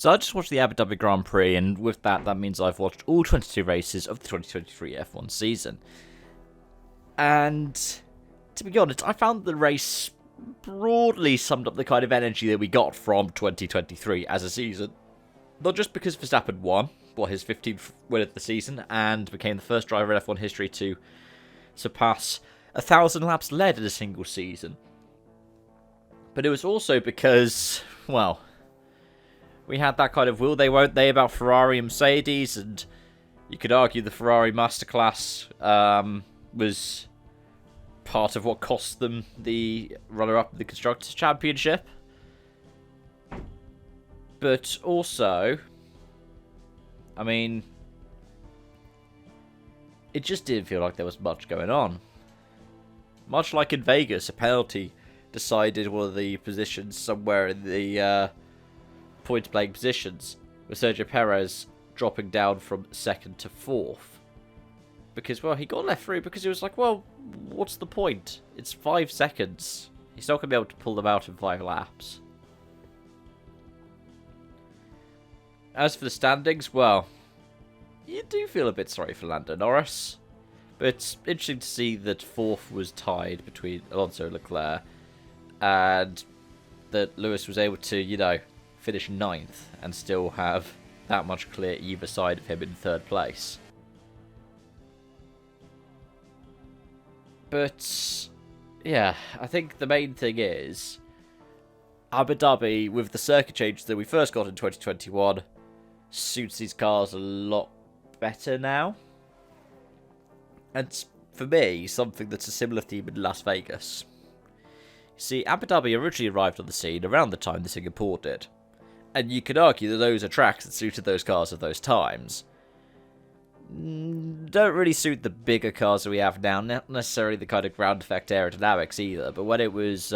So I just watched the Abu Dhabi Grand Prix, and with that, that means I've watched all 22 races of the 2023 F1 season. And to be honest, I found the race broadly summed up the kind of energy that we got from 2023 as a season. Not just because Verstappen won, his 15th win of the season, and became the first driver in F1 history to surpass 1,000 laps led in a single season. But it was also because, well, we had that kind of will they won't they about Ferrari and Mercedes, and you could argue the Ferrari masterclass was part of what cost them the runner-up of the Constructors' Championship. But also, I mean, it just didn't feel like there was much going on. Much like in Vegas, a penalty decided one of the positions somewhere in the point-blank positions, with Sergio Perez dropping down from 2nd to 4th. Because, well, he got left through because he was like, well, what's the point? It's 5 seconds. He's not going to be able to pull them out in 5 laps. As for the standings, well, you do feel a bit sorry for Lando Norris. But it's interesting to see that 4th was tied between Alonso and Leclerc, and that Lewis was able to, finish 9th and still have that much clear either side of him in 3rd place. But, yeah, I think the main thing is Abu Dhabi, with the circuit changes that we first got in 2021, suits these cars a lot better now. And for me, something that's a similar theme in Las Vegas. You see, Abu Dhabi originally arrived on the scene around the time that Singapore did. And you could argue that those are tracks that suited those cars of those times. Don't really suit the bigger cars that we have now, not necessarily the kind of ground effect aerodynamics either, but when it was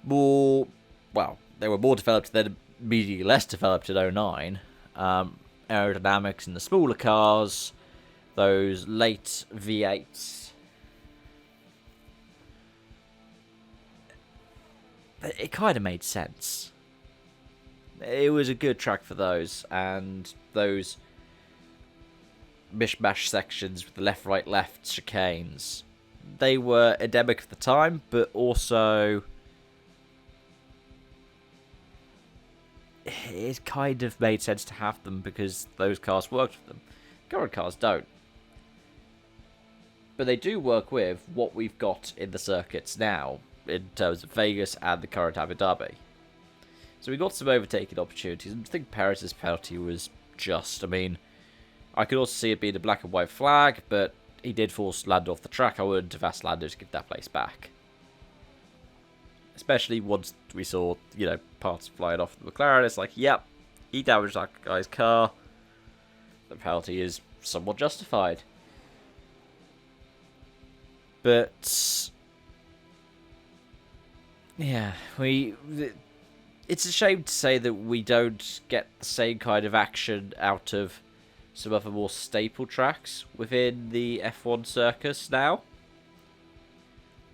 more, well, they were more developed, then immediately less developed in 09, aerodynamics in the smaller cars, those late V8s, it kind of made sense. It was a good track for those, and those mishmash sections with the left, right, left chicanes. They were endemic at the time, but also it kind of made sense to have them because those cars worked with them. Current cars don't. But they do work with what we've got in the circuits now, in terms of Vegas and the current Abu Dhabi. So we got some overtaking opportunities, and I think Perez's penalty was just. I mean, I could also see it being a black and white flag, but he did force Lando off the track. I wouldn't have asked Lando to give that place back. Especially once we saw, parts flying off the McLaren. It's like, yep, he damaged that guy's car. The penalty is somewhat justified. But yeah, it's a shame to say that we don't get the same kind of action out of some other more staple tracks within the F1 circus now.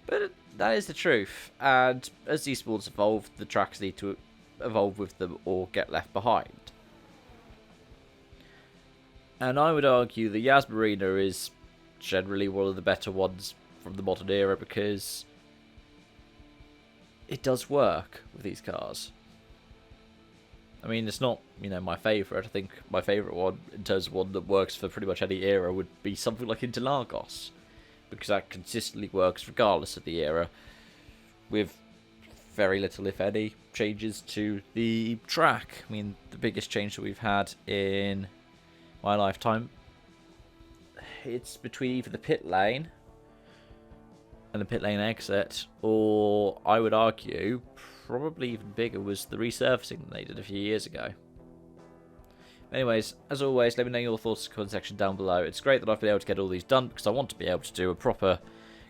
But that is the truth, and as these sports evolve, the tracks need to evolve with them or get left behind. And I would argue the Yas Marina is generally one of the better ones from the modern era because it does work with these cars. I mean, it's not, my favourite. I think my favourite one, in terms of one that works for pretty much any era, would be something like Interlagos. Because that consistently works regardless of the era, with very little, if any, changes to the track. I mean, the biggest change that we've had in my lifetime, it's between either the pit lane and the pit lane exit, or I would argue, probably even bigger, was the resurfacing that they did a few years ago. Anyways, as always, let me know your thoughts in the comment section down below. It's great that I've been able to get all these done because I want to be able to do a proper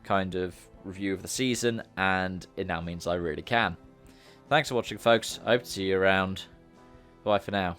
kind of review of the season, and it now means I really can. Thanks for watching, folks. I hope to see you around. Bye for now.